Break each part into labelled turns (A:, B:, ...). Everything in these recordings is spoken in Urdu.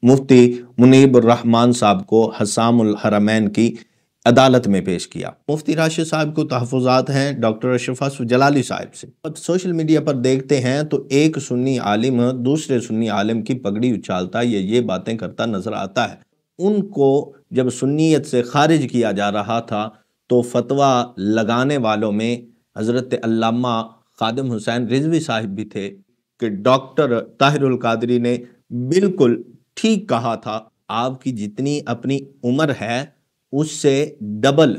A: مفتی منیب الرحمان صاحب کو حسام الحرمین کی عدالت میں پیش کیا۔ مفتی راشد صاحب کو تحفظات ہیں ڈاکٹر اشرف اصف جلالی صاحب سے۔ سوشل میڈیا پر دیکھتے ہیں تو ایک سنی عالم دوسرے سنی عالم کی پگڑی اچھالتا یا یہ باتیں کرتا نظر آتا ہے۔ ان کو جب سنیت سے خارج کیا جا رہا تھا تو فتویٰ لگانے والوں میں حضرت علامہ خادم حسین رضوی صاحب بھی تھے کہ ڈاکٹر طاہر القادری نے بالکل ٹھیک کہا تھا، آپ کی جتنی اپنی عمر ہے اس سے ڈبل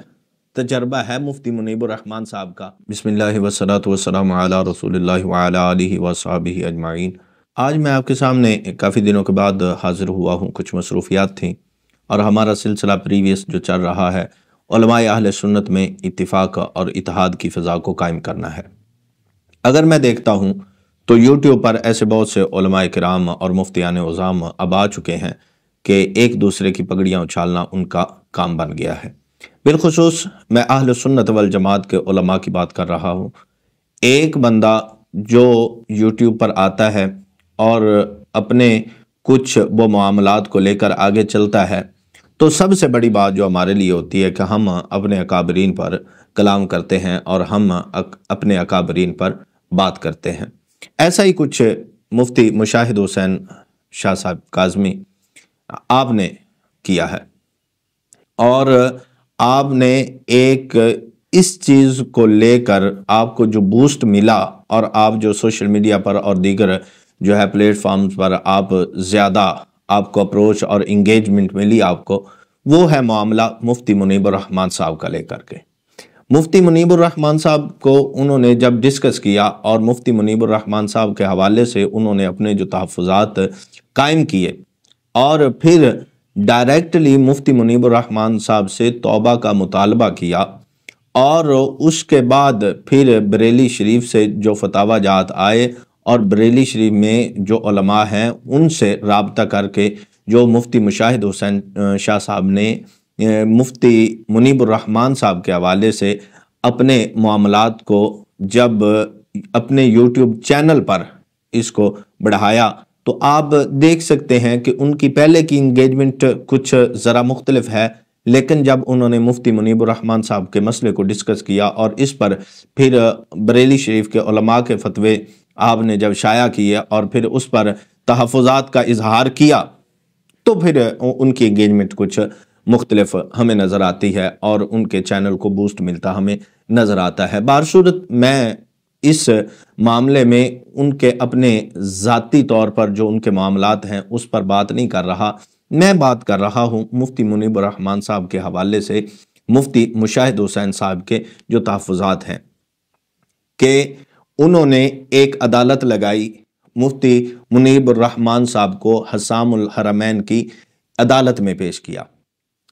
A: تجربہ ہے مفتی منیب الرحمان صاحب کا۔ بسم اللہ والصلاة والسلام علی رسول اللہ وعلی آلہ وصحبہ اجمعین۔ آج میں آپ کے سامنے کافی دنوں کے بعد حاضر ہوا ہوں، کچھ مصروفیات تھیں اور ہمارا سلسلہ پریویس جو چل رہا ہے علماء اہل سنت میں اتفاق اور اتحاد کی فضا کو قائم کرنا ہے۔ اگر میں دیکھتا ہوں تو یوٹیوب پر ایسے بہت سے علماء کرام اور مفتیان عظام اب آ چکے ہیں کہ ایک دوسرے کی پگڑیاں اچھالنا ان کا کام بن گیا ہے۔ بالخصوص میں اہل سنت والجماعت کے علماء کی بات کر رہا ہوں۔ ایک بندہ جو یوٹیوب پر آتا ہے اور اپنے کچھ وہ معاملات کو لے کر آگے چلتا ہے تو سب سے بڑی بات جو ہمارے لیے ہوتی ہے کہ ہم اپنے اکابرین پر کلام کرتے ہیں اور ہم اپنے اکابرین پر بات کرتے ہیں۔ ایسا ہی کچھ مفتی مشاہد حسین شاہ صاحب کاظمی آپ نے کیا ہے، اور آپ نے ایک اس چیز کو لے کر آپ کو جو بوسٹ ملا اور آپ جو سوشل میڈیا پر اور دیگر جو ہے پلیٹ فارمز پر آپ زیادہ آپ کو اپروچ اور انگیجمنٹ ملی آپ کو، وہ ہے معاملہ مفتی منیب الرحمان صاحب کا لے کر کے۔ مفتی منیب الرحمان صاحب کو انہوں نے جب ڈسکس کیا اور مفتی منیب الرحمان صاحب کے حوالے سے انہوں نے اپنے جو تحفظات قائم کیے اور پھر ڈائریکٹلی مفتی منیب الرحمان صاحب سے توبہ کا مطالبہ کیا، اور اس کے بعد پھر بریلی شریف سے جو فتاوی جات آئے اور بریلی شریف میں جو علماء ہیں ان سے رابطہ کر کے جو مفتی مشاہد حسین شاہ صاحب نے مفتی منیب الرحمان صاحب کے حوالے سے اپنے معاملات کو جب اپنے یوٹیوب چینل پر اس کو بڑھایا تو آپ دیکھ سکتے ہیں کہ ان کی پہلے کی انگیجمنٹ کچھ ذرا مختلف ہے، لیکن جب انہوں نے مفتی منیب الرحمان صاحب کے مسئلے کو ڈسکس کیا اور اس پر پھر بریلی شریف کے علماء کے فتوے آپ نے جب شائع کیے اور پھر اس پر تحفظات کا اظہار کیا تو پھر ان کی انگیجمنٹ کچھ مختلف ہمیں نظر آتی ہے اور ان کے چینل کو بوسٹ ملتا ہمیں نظر آتا ہے۔ بہرصورت میں اس معاملے میں ان کے اپنے ذاتی طور پر جو ان کے معاملات ہیں اس پر بات نہیں کر رہا، میں بات کر رہا ہوں مفتی منیب الرحمان صاحب کے حوالے سے مفتی مشاہد حسین صاحب کے جو تحفظات ہیں کہ انہوں نے ایک عدالت لگائی، مفتی منیب الرحمان صاحب کو حسام الحرمین کی عدالت میں پیش کیا۔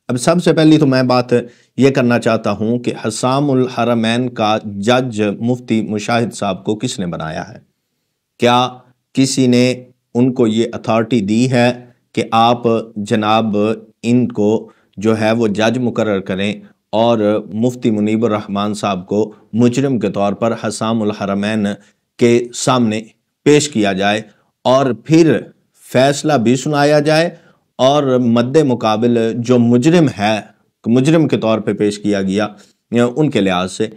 A: اب سب سے پہلی تو میں بات یہ کرنا چاہتا ہوں کہ حسام الحرمین کا جج مفتی مشاہد صاحب کو کس نے بنایا ہے؟ کیا کسی نے ان کو یہ اتھارٹی دی ہے کہ آپ جناب ان کو جو ہے وہ جج مقرر کریں اور مفتی منیب الرحمان صاحب کو مجرم کے طور پر حسام الحرمین کے سامنے پیش کیا جائے اور پھر فیصلہ بھی سنایا جائے اور مد مقابل جو مجرم ہے، مجرم کے طور پہ پیش کیا گیا ان کے لحاظ سے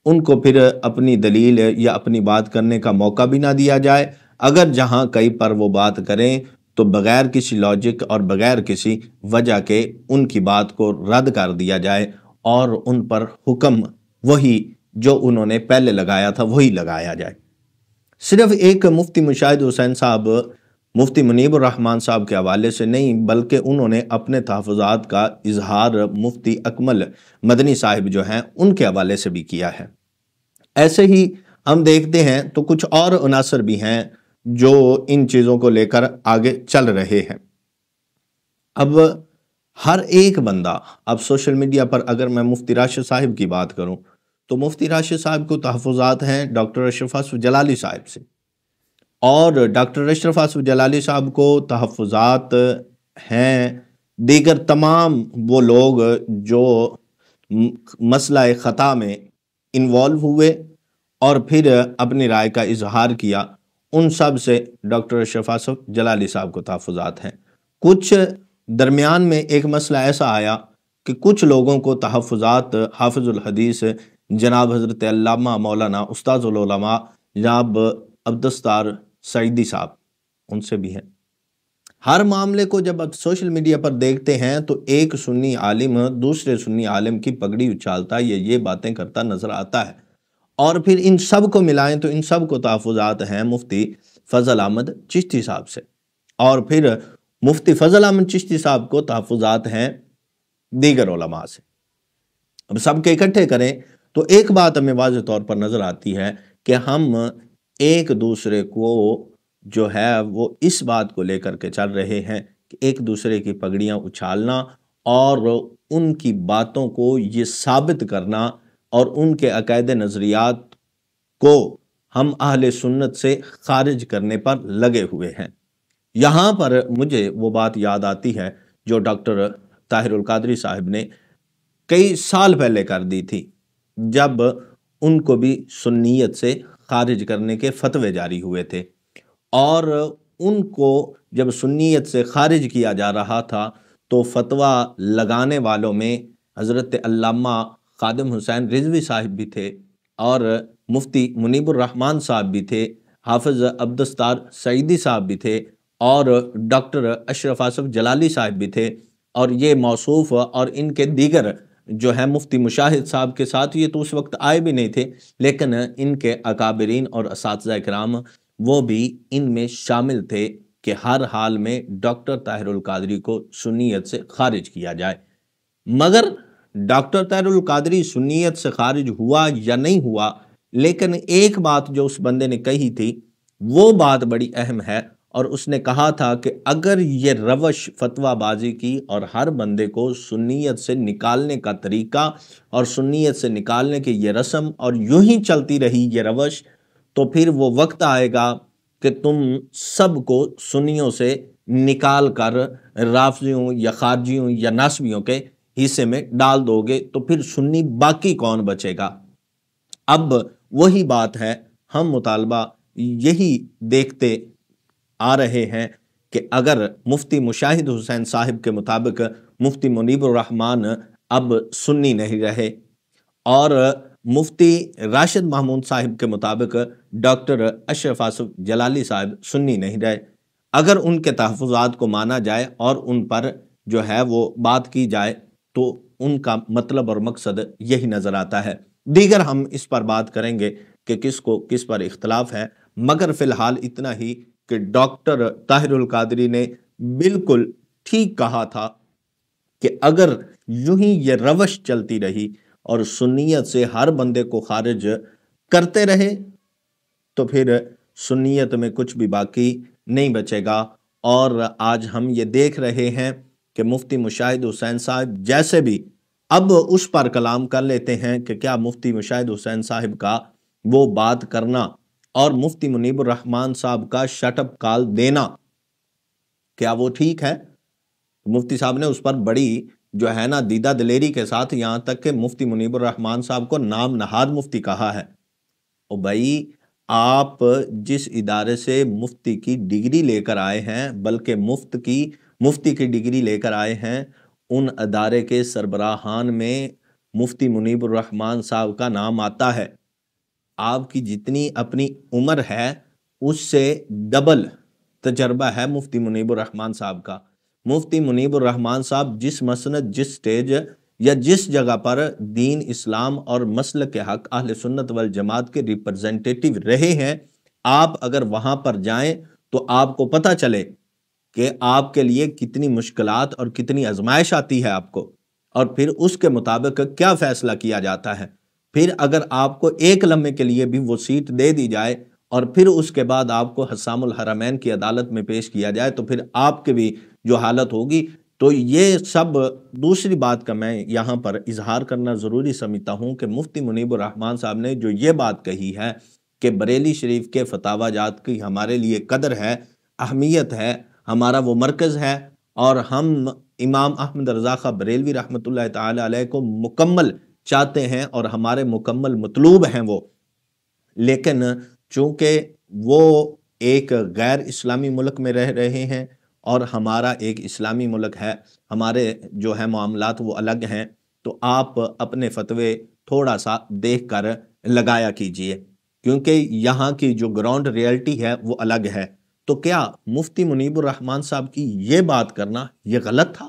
A: ان کو پھر اپنی دلیل یا اپنی بات کرنے کا موقع بھی نہ دیا جائے، اگر جہاں کہیں پر وہ بات کریں تو بغیر کسی لاجک اور بغیر کسی وجہ کے ان کی بات کو رد کر دیا جائے اور ان پر حکم وہی جو انہوں نے پہلے لگایا تھا وہی لگایا جائے۔ صرف ایک مفتی مشاہد حسین صاحب مفتی منیب الرحمان صاحب کے حوالے سے نہیں بلکہ انہوں نے اپنے تحفظات کا اظہار مفتی اکمل مدنی صاحب جو ہیں ان کے حوالے سے بھی کیا ہے۔ ایسے ہی ہم دیکھتے ہیں تو کچھ اور عناصر بھی ہیں جو ان چیزوں کو لے کر آگے چل رہے ہیں۔ اب ہر ایک بندہ اب سوشل میڈیا پر اگر میں مفتی راشد صاحب کی بات کروں تو مفتی راشد صاحب کو تحفظات ہیں ڈاکٹر اشرف اصف جلالی صاحب سے، اور ڈاکٹر اشرف اصف جلالی صاحب کو تحفظات ہیں دیگر تمام وہ لوگ جو مسئلہ خطا میں انوالو ہوئے اور پھر اپنی رائے کا اظہار کیا، ان سب سے ڈاکٹر اشرف اصف جلالی صاحب کو تحفظات ہیں۔ کچھ درمیان میں ایک مسئلہ ایسا آیا کہ کچھ لوگوں کو تحفظات حافظ الحدیث جناب حضرت علامہ مولانا استاذ العلماء جناب عبدالستار سعیدی صاحب ان سے بھی ہیں۔ ہر معاملے کو جب آپ سوشل میڈیا پر دیکھتے ہیں تو ایک سنی عالم دوسرے سنی عالم کی پگڑی اچھالتا یا یہ باتیں کرتا نظر آتا ہے، اور پھر ان سب کو ملائیں تو ان سب کو تحفظات ہیں مفتی فضل احمد چشتی صاحب سے، اور پھر مفتی فضل احمد چشتی صاحب کو تحفظات ہیں دیگر علماء سے۔ اب سب کے اکٹھے کریں تو ایک بات ہمیں واضح طور پر نظر آتی ہے کہ ہم ایک دوسرے کو جو ہے وہ اس بات کو لے کر کے چل رہے ہیں کہ ایک دوسرے کی پگڑیاں اچھالنا اور ان کی باتوں کو یہ ثابت کرنا اور ان کے عقائد نظریات کو ہم اہل سنت سے خارج کرنے پر لگے ہوئے ہیں۔ یہاں پر مجھے وہ بات یاد آتی ہے جو ڈاکٹر طاہر القادری صاحب نے کئی سال پہلے کر دی تھی، جب ان کو بھی سنیت سے خارج کرنے کے فتوے جاری ہوئے تھے، اور ان کو جب سنیت سے خارج کیا جا رہا تھا تو فتویٰ لگانے والوں میں حضرت علامہ خادم حسین رضوی صاحب بھی تھے، اور مفتی منیب الرحمن صاحب بھی تھے، حافظ عبدالستار سعیدی صاحب بھی تھے، اور ڈاکٹر اشرف آصف جلالی صاحب بھی تھے، اور یہ موصوف اور ان کے دیگر جو ہے مفتی مشاہد صاحب کے ساتھ یہ تو اس وقت آئے بھی نہیں تھے، لیکن ان کے اکابرین اور اساتذہ کرام وہ بھی ان میں شامل تھے کہ ہر حال میں ڈاکٹر طاہر القادری کو سنیت سے خارج کیا جائے۔ مگر ڈاکٹر طاہر القادری سنیت سے خارج ہوا یا نہیں ہوا، لیکن ایک بات جو اس بندے نے کہی تھی وہ بات بڑی اہم ہے، اور اس نے کہا تھا کہ اگر یہ روش فتویٰ بازی کی اور ہر بندے کو سنیت سے نکالنے کا طریقہ اور سنیت سے نکالنے کی یہ رسم اور یوں ہی چلتی رہی یہ روش، تو پھر وہ وقت آئے گا کہ تم سب کو سنیوں سے نکال کر رافضیوں یا خارجیوں یا ناسبیوں کے حصے میں ڈال دو گے، تو پھر سنی باقی کون بچے گا؟ اب وہی بات ہے، ہم مطالبہ یہی دیکھتے آ رہے ہیں کہ اگر مفتی مشاہد حسین صاحب کے مطابق مفتی منیب الرحمن اب سنی نہیں رہے، اور مفتی راشد محمود صاحب کے مطابق ڈاکٹر اشرف آصف جلالی صاحب سنی نہیں رہے، اگر ان کے تحفظات کو مانا جائے اور ان پر جو ہے وہ بات کی جائے تو ان کا مطلب اور مقصد یہی نظر آتا ہے۔ دیگر ہم اس پر بات کریں گے کہ کس کو کس پر اختلاف ہے، مگر فی الحال اتنا ہی کہ ڈاکٹر طاہر القادری نے بالکل ٹھیک کہا تھا کہ اگر یوں ہی یہ روش چلتی رہی اور سنیت سے ہر بندے کو خارج کرتے رہے تو پھر سنیت میں کچھ بھی باقی نہیں بچے گا۔ اور آج ہم یہ دیکھ رہے ہیں کہ مفتی مشاہد حسین صاحب جیسے بھی اب اس پر کلام کر لیتے ہیں کہ کیا مفتی مشاہد حسین صاحب کا وہ بات کرنا اور مفتی منیب الرحمن صاحب کا شٹ اپ کال دینا کیا وہ ٹھیک ہے؟ مفتی صاحب نے اس پر بڑی جو ہے نا دیدہ دلیری کے ساتھ یہاں تک کہ مفتی منیب الرحمن صاحب کو نام نہاد مفتی کہا ہے۔ او بھائی، آپ جس ادارے سے مفتی کی ڈگری لے کر آئے ہیں، بلکہ مفتی کی ڈگری لے کر آئے ہیں، ان ادارے کے سربراہان میں مفتی منیب الرحمن صاحب کا نام آتا ہے۔ آپ کی جتنی اپنی عمر ہے اس سے ڈبل تجربہ ہے مفتی منیب الرحمن صاحب کا۔ مفتی منیب الرحمن صاحب جس مسند، جس سٹیج یا جس جگہ پر دین اسلام اور مسلک حق اہل سنت والجماعت کے ریپرزنٹیٹیو رہے ہیں، آپ اگر وہاں پر جائیں تو آپ کو پتہ چلے کہ آپ کے لیے کتنی مشکلات اور کتنی آزمائش آتی ہے آپ کو، اور پھر اس کے مطابق کیا فیصلہ کیا جاتا ہے۔ پھر اگر آپ کو ایک لمحے کے لیے بھی وہ سیٹ دے دی جائے اور پھر اس کے بعد آپ کو حسام الحرمین کی عدالت میں پیش کیا جائے تو پھر آپ کی بھی جو حالت ہوگی۔ تو یہ سب دوسری بات کا میں یہاں پر اظہار کرنا ضروری سمجھتا ہوں کہ مفتی منیب الرحمن صاحب نے جو یہ بات کہی ہے کہ بریلی شریف کے فتاوی جات کی ہمارے لیے قدر ہے، اہمیت ہے، ہمارا وہ مرکز ہے، اور ہم امام احمد رضا خاں بریلوی رحمۃ اللہ تعالی علیہ کو مکمل چاہتے ہیں اور ہمارے مکمل مطلوب ہیں وہ، لیکن چونکہ وہ ایک غیر اسلامی ملک میں رہ رہے ہیں اور ہمارا ایک اسلامی ملک ہے، ہمارے جو ہے معاملات وہ الگ ہیں، تو آپ اپنے فتوے تھوڑا سا دیکھ کر لگایا کیجئے، کیونکہ یہاں کی جو گراؤنڈ ریئلٹی ہے وہ الگ ہے۔ تو کیا مفتی منیب الرحمن صاحب کی یہ بات کرنا یہ غلط تھا؟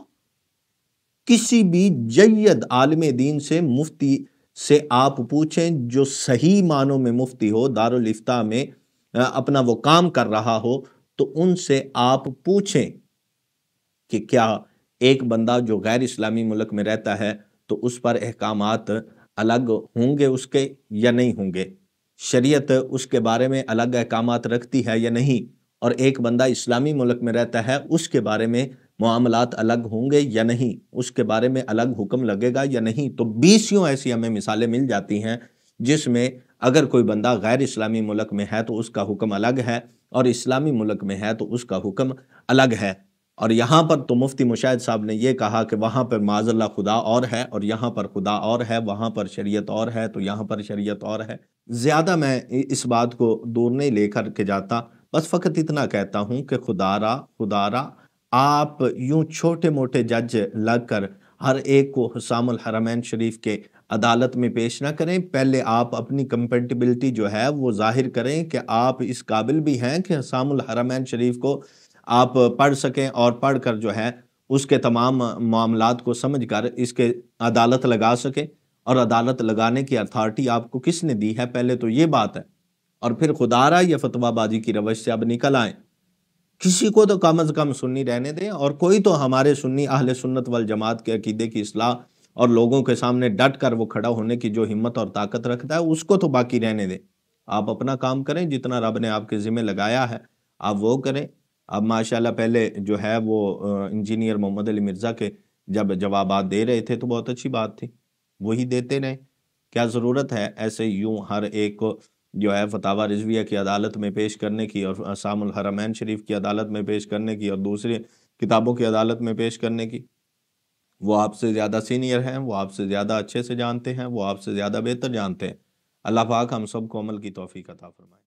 A: کسی بھی جید عالم دین سے، مفتی سے آپ پوچھیں جو صحیح معنوں میں مفتی ہو، دارالافتاء میں اپنا وہ کام کر رہا ہو، تو ان سے آپ پوچھیں کہ کیا ایک بندہ جو غیر اسلامی ملک میں رہتا ہے تو اس پر احکامات الگ ہوں گے اس کے یا نہیں ہوں گے، شریعت اس کے بارے میں الگ احکامات رکھتی ہے یا نہیں، اور ایک بندہ اسلامی ملک میں رہتا ہے اس کے بارے میں معاملات الگ ہوں گے یا نہیں، اس کے بارے میں الگ حکم لگے گا یا نہیں۔ تو بیسیوں ایسی ہمیں مثالیں مل جاتی ہیں جس میں اگر کوئی بندہ غیر اسلامی ملک میں ہے تو اس کا حکم الگ ہے، اور اسلامی ملک میں ہے تو اس کا حکم الگ ہے۔ اور یہاں پر تو مفتی مشاہد صاحب نے یہ کہا کہ وہاں پر معاذ اللہ خدا اور ہے، اور یہاں پر خدا اور ہے، وہاں پر شریعت اور ہے تو یہاں پر شریعت اور ہے۔ زیادہ میں اس بات کو دور نہیں لے کر کے جاتا، بس فقط اتنا کہتا ہوں کہ خدا را آپ یوں چھوٹے موٹے جج لگ کر ہر ایک کو حسام الحرمین شریف کے عدالت میں پیش نہ کریں۔ پہلے آپ اپنی کمپیٹیبلٹی جو ہے وہ ظاہر کریں کہ آپ اس قابل بھی ہیں کہ حسام الحرمین شریف کو آپ پڑھ سکیں، اور پڑھ کر جو ہے اس کے تمام معاملات کو سمجھ کر اس کے عدالت لگا سکیں، اور عدالت لگانے کی اتھارٹی آپ کو کس نے دی ہے، پہلے تو یہ بات ہے۔ اور پھر خدارہ یہ فتویٰ بازی کی روش سے اب نکل آئیں، کسی کو تو کم از کم سنی رہنے دیں، اور کوئی تو ہمارے سنی اہل سنت والجماعت کے عقیدے کی اصلاح اور لوگوں کے سامنے ڈٹ کر وہ کھڑا ہونے کی جو ہمت اور طاقت رکھتا ہے اس کو تو باقی رہنے دیں۔ آپ اپنا کام کریں، جتنا رب نے آپ کے ذمہ لگایا ہے آپ وہ کریں۔ اب ماشاءاللہ پہلے جو ہے وہ انجینئر محمد علی مرزا کے جب جوابات دے رہے تھے تو بہت اچھی بات تھی، وہی دیتے رہیں۔ کیا ضرورت ہے ایسے یوں ہر ایک کو جو ہے فتاوی رضویہ کی عدالت میں پیش کرنے کی، اور حسام الحرمین شریف کی عدالت میں پیش کرنے کی، اور دوسری کتابوں کی عدالت میں پیش کرنے کی؟ وہ آپ سے زیادہ سینئر ہیں، وہ آپ سے زیادہ اچھے سے جانتے ہیں، وہ آپ سے زیادہ بہتر جانتے ہیں۔ اللہ پاک ہم سب کو عمل کی توفیق عطا فرمائے۔